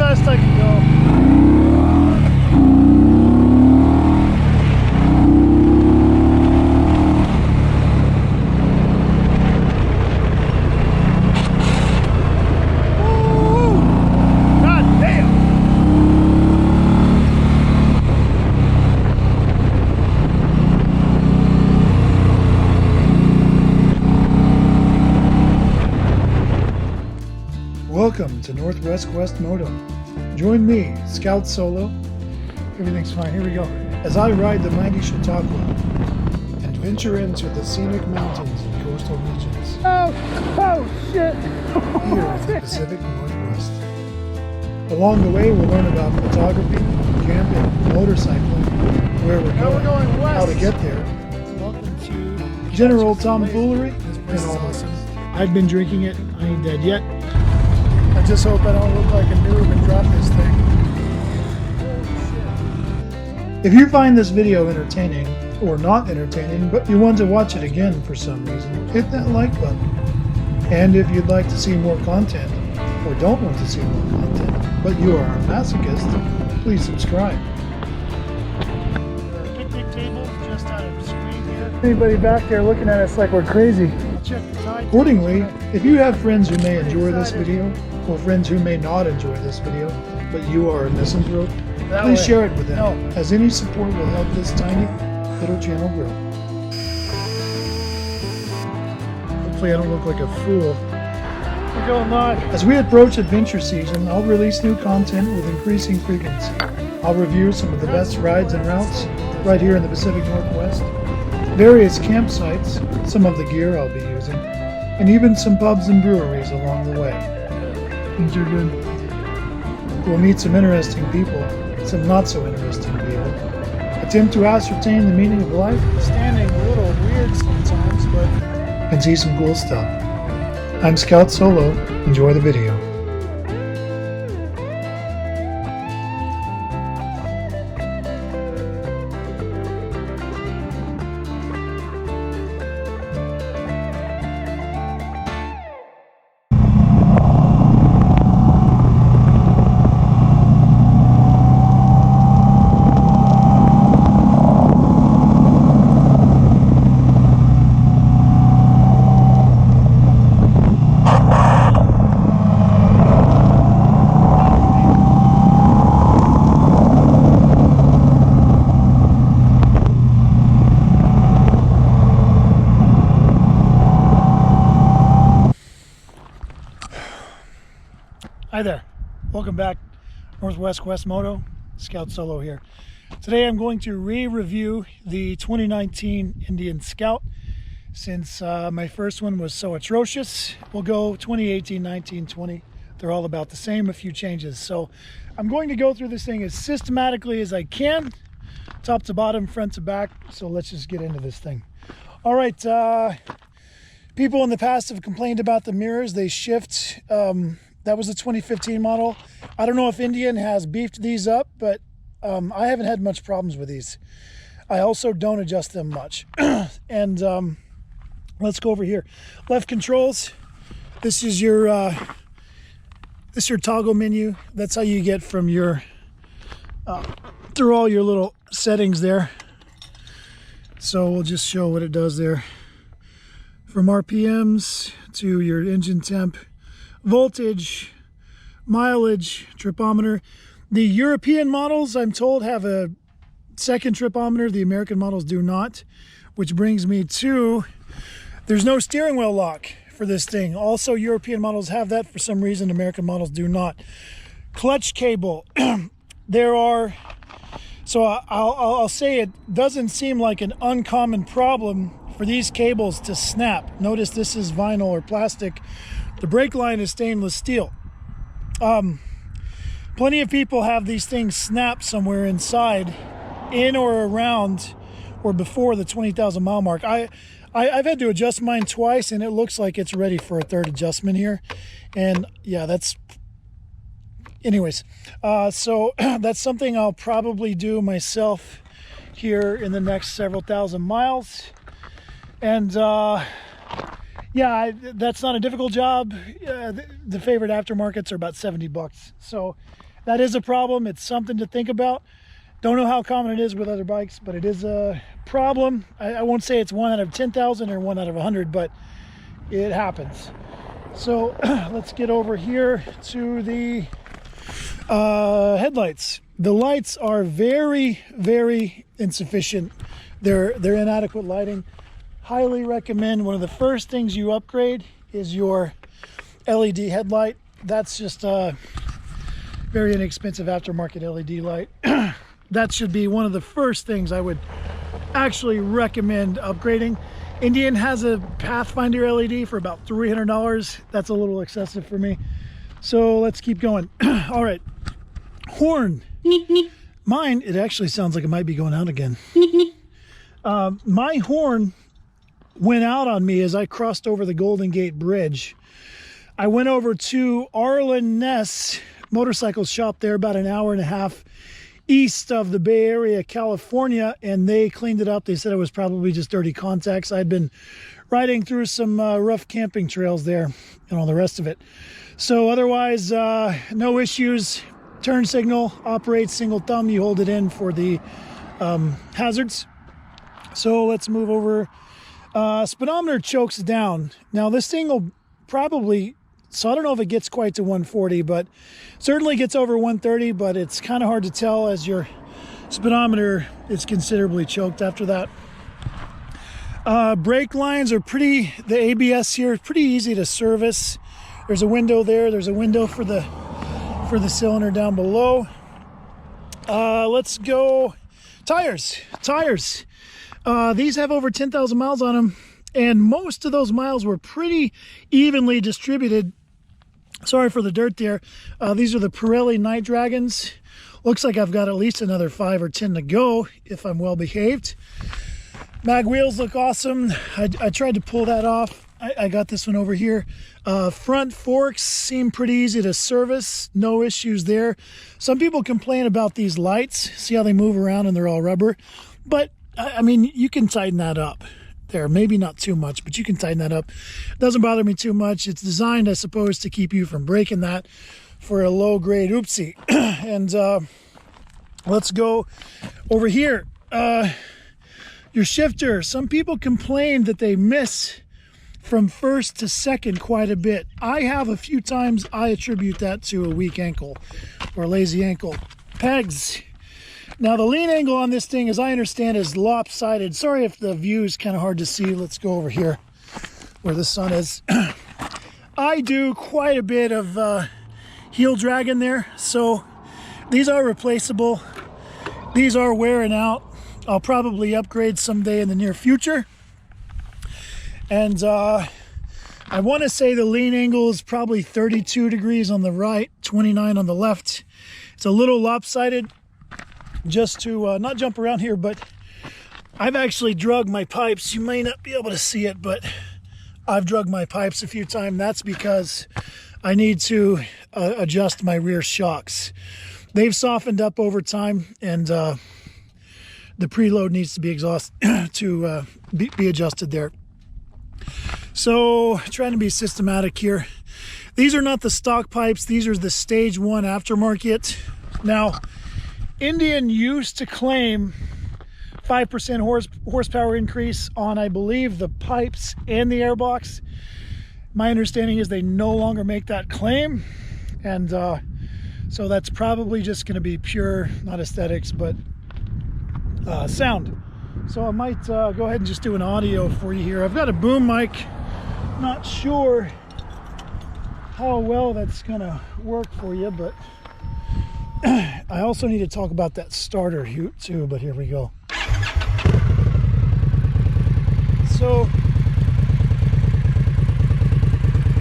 fast I can go. Welcome to Northwest Quest Moto. Join me, Scout Solo. Everything's fine, here we go. As I ride the mighty Chautauqua and venture into the scenic mountains and coastal regions. Oh shit! Here in the Pacific Northwest. Along the way, we'll learn about photography, camping, motorcycling, where we're going, how to get there. Welcome to general tomfoolery and all this. I've been drinking it, I ain't dead yet. I just hope I don't look like a noob and drop this thing. If you find this video entertaining, or not entertaining, but you want to watch it again for some reason, hit that like button. And if you'd like to see more content, or don't want to see more content, but you are a masochist, please subscribe. There are picnic tables just out of screen here. Anybody back there looking at us like we're crazy? Accordingly, if you have friends who may enjoy this video, or friends who may not enjoy this video, but you are a misanthrope, please share it with them, as any support will help this tiny little channel grow. Hopefully I don't look like a fool. We're going live. As we approach adventure season, I'll release new content with increasing frequency. I'll review some of the best rides and routes right here in the Pacific Northwest, various campsites, some of the gear I'll be using, and even some pubs and breweries along the way. Things are good. We'll meet some interesting people, some not so interesting people, attempt to ascertain the meaning of life, standing a little weird sometimes, but and see some cool stuff. I'm Scout Solo. Enjoy the video. Hi there, welcome back, Northwest Quest Moto, Scout Solo here. Today I'm going to re-review the 2019 Indian Scout. Since my first one was so atrocious, we'll go 2018, 19, 20. They're all about the same, a few changes. So I'm going to go through this thing as systematically as I can, top to bottom, front to back. So let's just get into this thing. All right, people in the past have complained about the mirrors. They shift. That was a 2015 model. I don't know if Indian has beefed these up, but I haven't had much problems with these. I also don't adjust them much. And let's go over here. Left controls. This is your toggle menu. That's how you get from your through all your little settings there. So we'll just show what it does there. From RPMs to your engine temp, voltage, mileage, tripometer. The European models, I'm told, have a second tripometer. The American models do not, which brings me to, there's no steering wheel lock for this thing. Also, European models have that for some reason. American models do not. Clutch cable. There are, so I'll say it doesn't seem like an uncommon problem for these cables to snap. Notice this is vinyl or plastic. The brake line is stainless steel. Plenty of people have these things snap somewhere inside, in or around or before the 20,000 mile mark. I've had to adjust mine twice, and it looks like it's ready for a third adjustment here. And yeah, that's, anyways. So that's something I'll probably do myself here in the next several thousand miles. And yeah, that's not a difficult job. The favorite aftermarkets are about $70. So that is a problem. It's something to think about. Don't know how common it is with other bikes, but it is a problem. I won't say it's 1 out of 10,000 or 1 out of 100, but it happens. So let's get over here to the headlights. The lights are very, very insufficient. They're inadequate lighting. Highly recommend, one of the first things you upgrade is your LED headlight. That's just a very inexpensive aftermarket LED light. That should be one of the first things I would actually recommend upgrading. Indian has a Pathfinder LED for about $300. That's a little excessive for me. So let's keep going. All right, horn. Mine, it actually sounds like it might be going out again. My horn went out on me as I crossed over the Golden Gate Bridge. I went over to Arlen Ness motorcycle shop there, about an hour and a half east of the Bay Area, California, and they cleaned it up. They said it was probably just dirty contacts. I'd been riding through some rough camping trails there and all the rest of it. So otherwise, no issues. Turn signal operates single thumb. You hold it in for the hazards. So let's move over. Speedometer chokes down. Now this thing will probably, so I don't know if it gets quite to 140, but certainly gets over 130, but it's kind of hard to tell as your speedometer is considerably choked after that. Brake lines are pretty, the ABS here is pretty easy to service. There's a window there. There's a window for the cylinder down below. Let's go tires. These have over 10,000 miles on them, and most of those miles were pretty evenly distributed. Sorry for the dirt there. These are the Pirelli Night Dragons. Looks like I've got at least another 5 or 10 to go if I'm well behaved. Mag wheels look awesome. I tried to pull that off. I got this one over here. Front forks seem pretty easy to service. No issues there. Some people complain about these lights. See how they move around and they're all rubber. But, I mean, you can tighten that up. There, maybe not too much, but you can tighten that up. It doesn't bother me too much. It's designed, I suppose, to keep you from breaking that for a low-grade oopsie. And let's go over here. Your shifter. Some people complain that they miss from first to second quite a bit. I have a few times. I attribute that to a weak ankle or lazy ankle. Pegs. Now the lean angle on this thing, as I understand, is lopsided. Sorry if the view is kind of hard to see. Let's go over here where the sun is. I do quite a bit of heel drag in there, so these are replaceable. These are wearing out. I'll probably upgrade someday in the near future. And I want to say the lean angle is probably 32 degrees on the right, 29 on the left. It's a little lopsided. Just to not jump around here, but I've actually drug my pipes. You may not be able to see it, but I've drug my pipes a few times. That's because I need to adjust my rear shocks. They've softened up over time, and the preload needs to be be adjusted there. So trying to be systematic here. These are not the stock pipes. These are the Stage 1 aftermarket. Now, Indian used to claim 5% horsepower increase on, I believe, the pipes and the airbox. My understanding is they no longer make that claim, and so that's probably just going to be pure, not aesthetics, but sound. So I might go ahead and just do an audio for you here. I've got a boom mic. Not sure how well that's going to work for you, but I also need to talk about that starter too, but here we go. So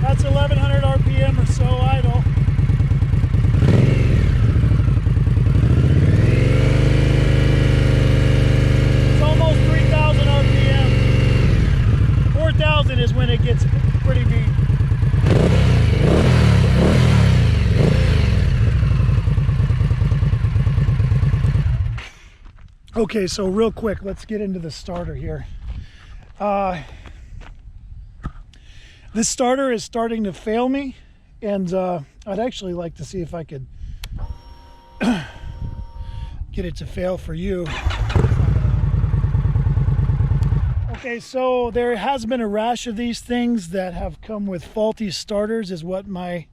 that's 1100 RPM or so idle. It's almost 3000 RPM. 4000 is when it gets pretty beat. Okay, so real quick, let's get into the starter here. This starter is starting to fail me, and I'd actually like to see if I could get it to fail for you. Okay, so there has been a rash of these things that have come with faulty starters, is what my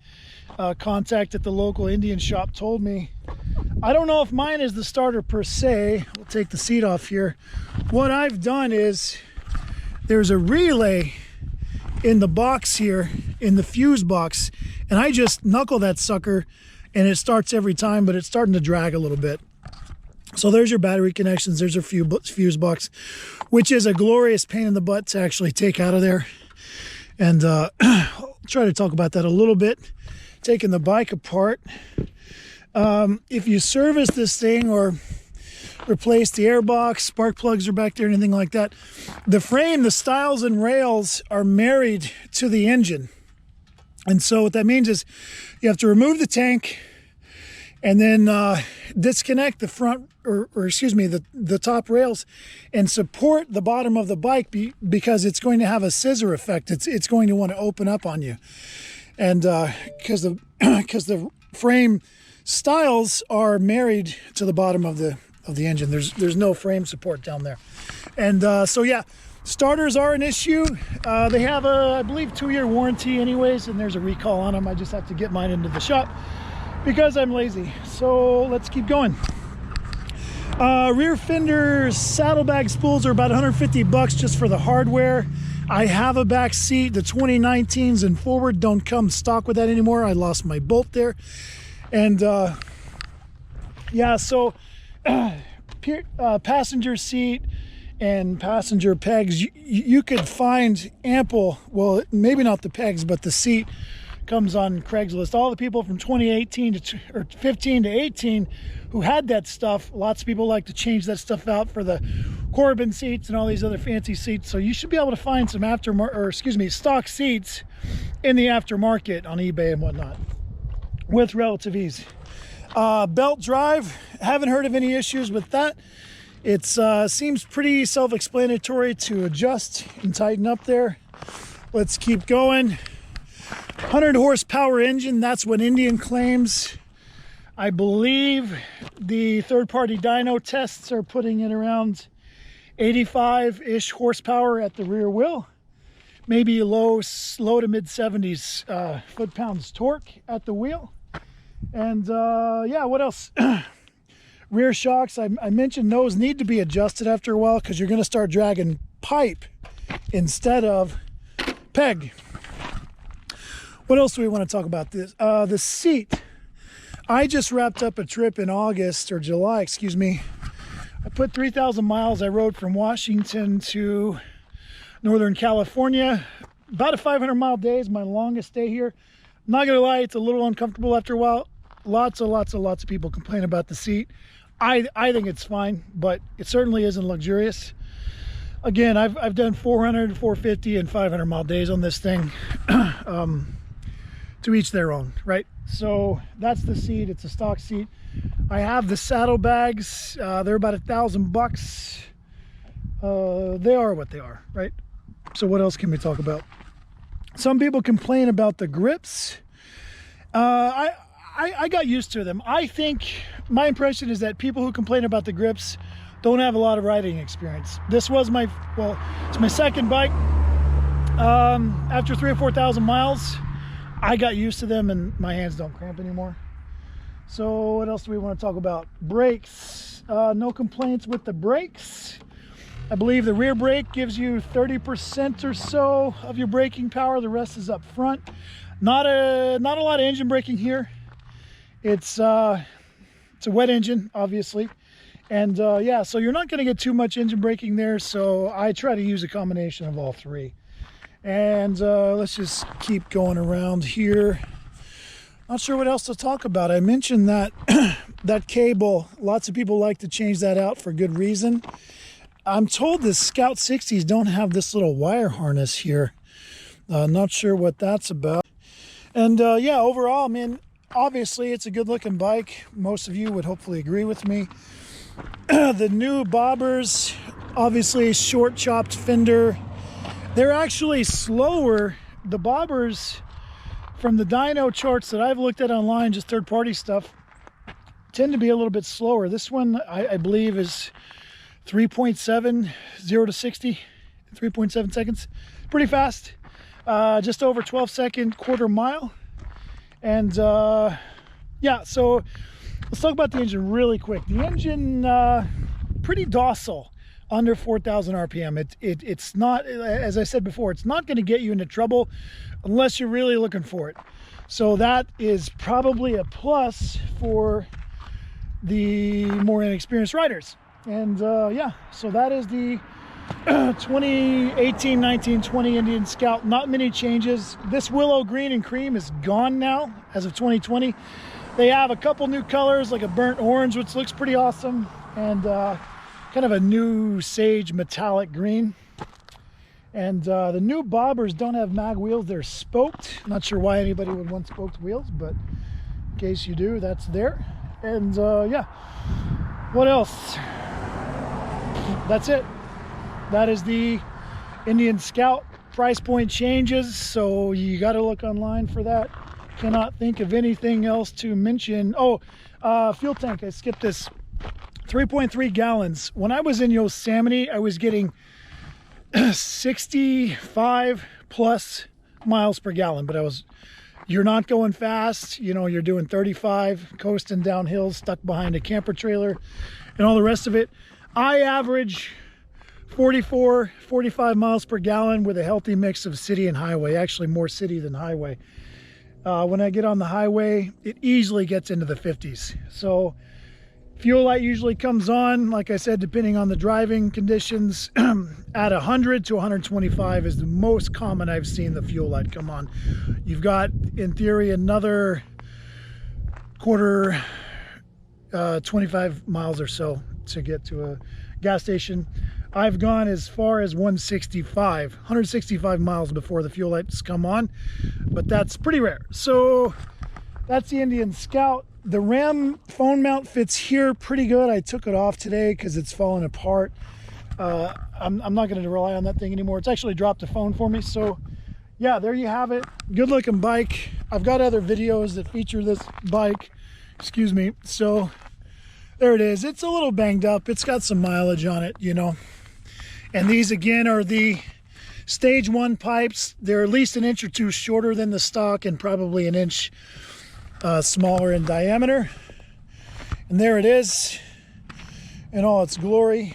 contact at the local Indian shop told me. I don't know if mine is the starter per se. We'll take the seat off here. What I've done is there's a relay in the box here, in the fuse box, and I just knuckle that sucker and it starts every time, but it's starting to drag a little bit. So there's your battery connections, there's your fuse box, which is a glorious pain in the butt to actually take out of there. And I'll try to talk about that a little bit, taking the bike apart. If you service this thing or replace the airbox, spark plugs are back there, anything like that, the frame, the stiles and rails are married to the engine. And so what that means is you have to remove the tank and then disconnect the front, or excuse me, the top rails, and support the bottom of the bike because it's going to have a scissor effect. It's going to want to open up on you. And because the frame stiles are married to the bottom of the engine. There's no frame support down there. And so yeah, starters are an issue. They have a, I believe, 2-year warranty anyways, and there's a recall on them. I just have to get mine into the shop because I'm lazy. So let's keep going. Rear fender saddlebag spools are about 150 bucks just for the hardware. I have a back seat. The 2019s and forward don't come stock with that anymore. I lost my bolt there. And yeah, so passenger seat and passenger pegs, you could find ample, well, maybe not the pegs, but the seat comes on Craigslist. All the people from 2018 or 15 to 18 who had that stuff, lots of people like to change that stuff out for the Corbin seats and all these other fancy seats. So you should be able to find some stock seats in the aftermarket on eBay and whatnot with relative ease. Belt drive, haven't heard of any issues with that. It seems pretty self-explanatory to adjust and tighten up there. Let's keep going. 100 horsepower engine, that's what Indian claims. I believe the third-party dyno tests are putting it around 85-ish horsepower at the rear wheel. Maybe low to mid 70s foot-pounds torque at the wheel. And yeah, what else? Rear shocks, I mentioned those need to be adjusted after a while because you're going to start dragging pipe instead of peg. What else do we want to talk about? The seat. I just wrapped up a trip in August or July, excuse me. I put 3,000 miles. I rode from Washington to Northern California. About a 500-mile day is my longest day here. I'm not gonna lie, it's a little uncomfortable after a while. Lots of people complain about the seat. I think it's fine, but it certainly isn't luxurious. Again, I've done 400, 450, and 500-mile days on this thing. To each their own, right? So that's the seat. It's a stock seat. I have the saddlebags. They're about $1,000. They are what they are, right? So what else can we talk about? Some people complain about the grips. I got used to them. I think my impression is that people who complain about the grips don't have a lot of riding experience. This was it's my second bike. After 3,000 or 4,000 miles, I got used to them and my hands don't cramp anymore. So what else do we want to talk about? Brakes. No complaints with the brakes. I believe the rear brake gives you 30% or so of your braking power. The rest is up front. Not a lot of engine braking here. It's a wet engine, obviously. And yeah, so you're not going to get too much engine braking there. So I try to use a combination of all three. And let's just keep going around here. Not sure what else to talk about. I mentioned that that cable, lots of people like to change that out for good reason. I'm told the Scout 60s don't have this little wire harness here. Not sure what that's about. And yeah, overall, I mean, obviously it's a good looking bike. Most of you would hopefully agree with me. The new bobbers, obviously short chopped fender. They're actually slower. The bobbers from the dyno charts that I've looked at online, just third-party stuff, tend to be a little bit slower. This one, I believe, is 3.7, 0 to 60, 3.7 seconds. Pretty fast. Just over 12-second quarter mile. And yeah, so let's talk about the engine really quick. The engine, pretty docile, under 4,000 RPM. It's not, as I said before, it's not going to get you into trouble unless you're really looking for it. So that is probably a plus for the more inexperienced riders. And yeah, so that is the 2018, 19, 20 Indian Scout. Not many changes. This willow green and cream is gone now as of 2020. They have a couple new colors, like a burnt orange, which looks pretty awesome, and kind of a new sage metallic green. And the new bobbers don't have mag wheels, they're spoked. Not sure why anybody would want spoked wheels, but in case you do, that's there. And yeah, what else? That's it. That is the Indian Scout. Price point changes, so you got to look online for that. Cannot think of anything else to mention. Oh, fuel tank, I skipped this. 3.3 gallons. When I was in Yosemite, I was getting 65 plus miles per gallon, but you're not going fast, you know, you're doing 35, coasting down hills, stuck behind a camper trailer and all the rest of it. I average 44, 45 miles per gallon with a healthy mix of city and highway, actually more city than highway. When I get on the highway, it easily gets into the 50s. So fuel light usually comes on, like I said, depending on the driving conditions, at 100 to 125 is the most common I've seen the fuel light come on. You've got, in theory, another quarter, 25 miles or so to get to a gas station. I've gone as far as 165 miles before the fuel lights come on, but that's pretty rare. So that's the Indian Scout. The Ram phone mount fits here pretty good. I took it off today because it's falling apart. I'm not going to rely on that thing anymore. It's actually dropped the phone for me. So yeah, there you have it. Good looking bike. I've got other videos that feature this bike. Excuse me. So there it is. It's a little banged up. It's got some mileage on it, you know. And these again are the stage 1 pipes. They're at least an inch or two shorter than the stock and probably an inch smaller in diameter. And there it is in all its glory.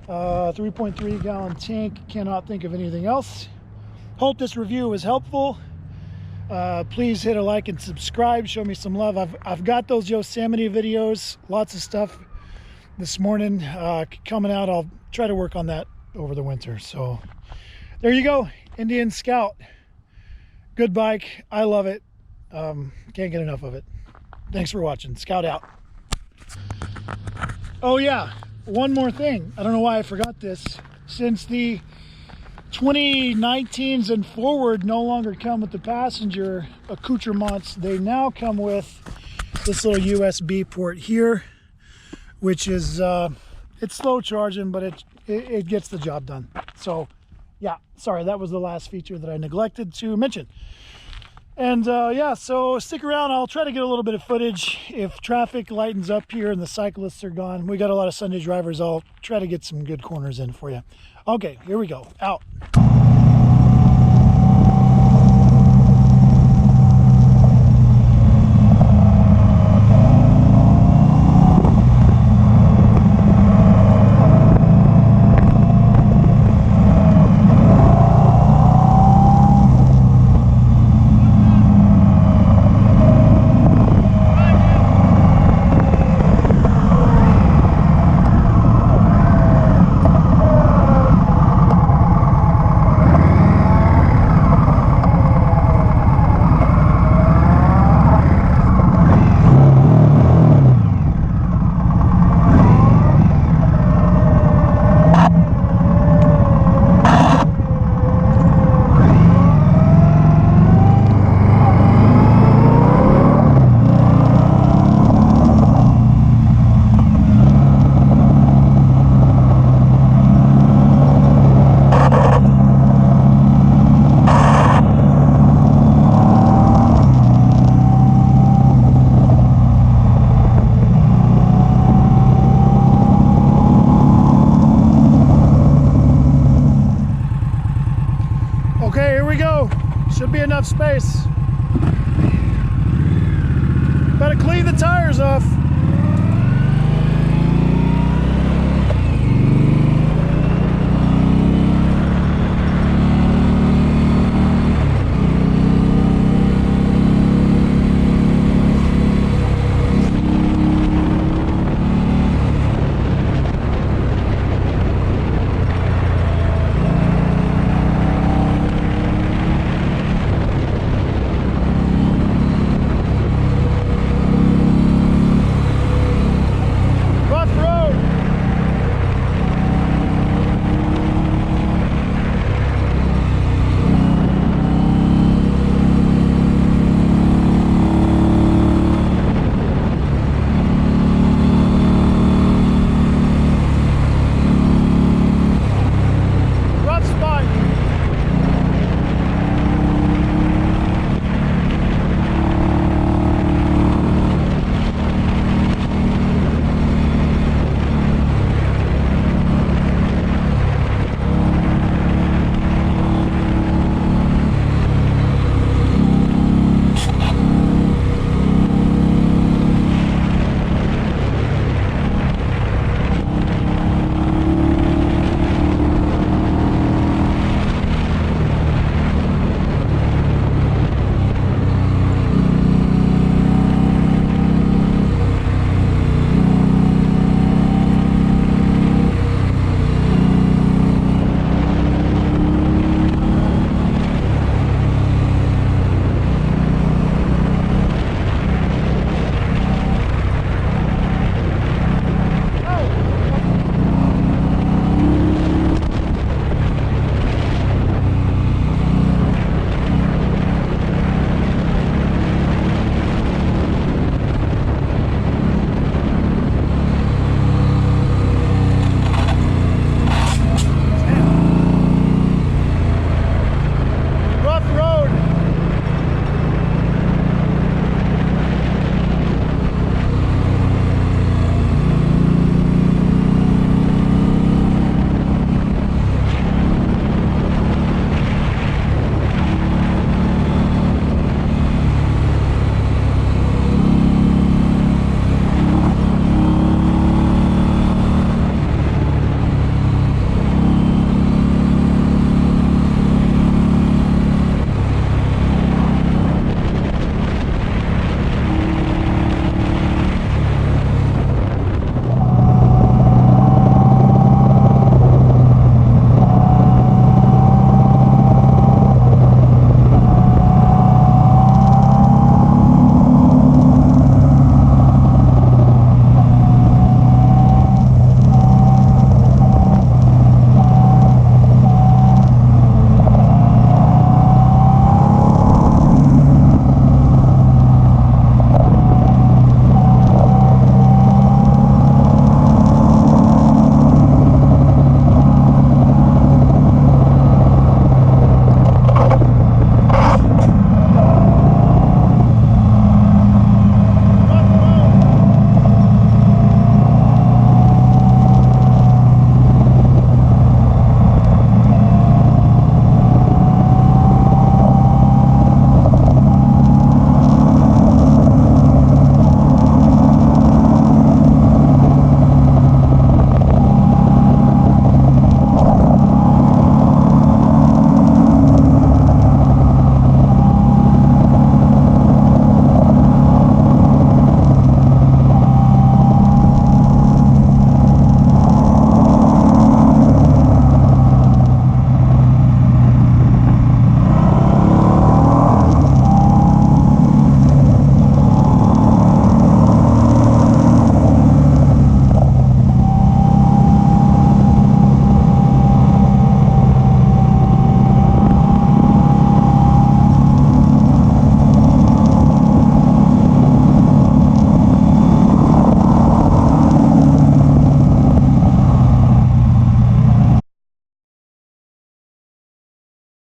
3.3 gallon tank. Cannot think of anything else. Hope this review was helpful. Please hit a like and subscribe. Show me some love. I've got those Yosemite videos, lots of stuff this morning coming out. I'll try to work on that over the winter. So there you go, Indian Scout. Good bike. I love it. Can't get enough of it. Thanks for watching. Scout out. Oh yeah, one more thing. I don't know why I forgot this. Since the 2019s and forward no longer come with the passenger accoutrements, they now come with this little USB port here, which is it's slow charging, but it gets the job done. So yeah, sorry, that was the last feature that I neglected to mention. And yeah, so stick around. I'll try to get a little bit of footage. If traffic lightens up here and the cyclists are gone, we got a lot of Sunday drivers, I'll try to get some good corners in for you. Okay, here we go. Out. Should be enough space. Better clean the tires off.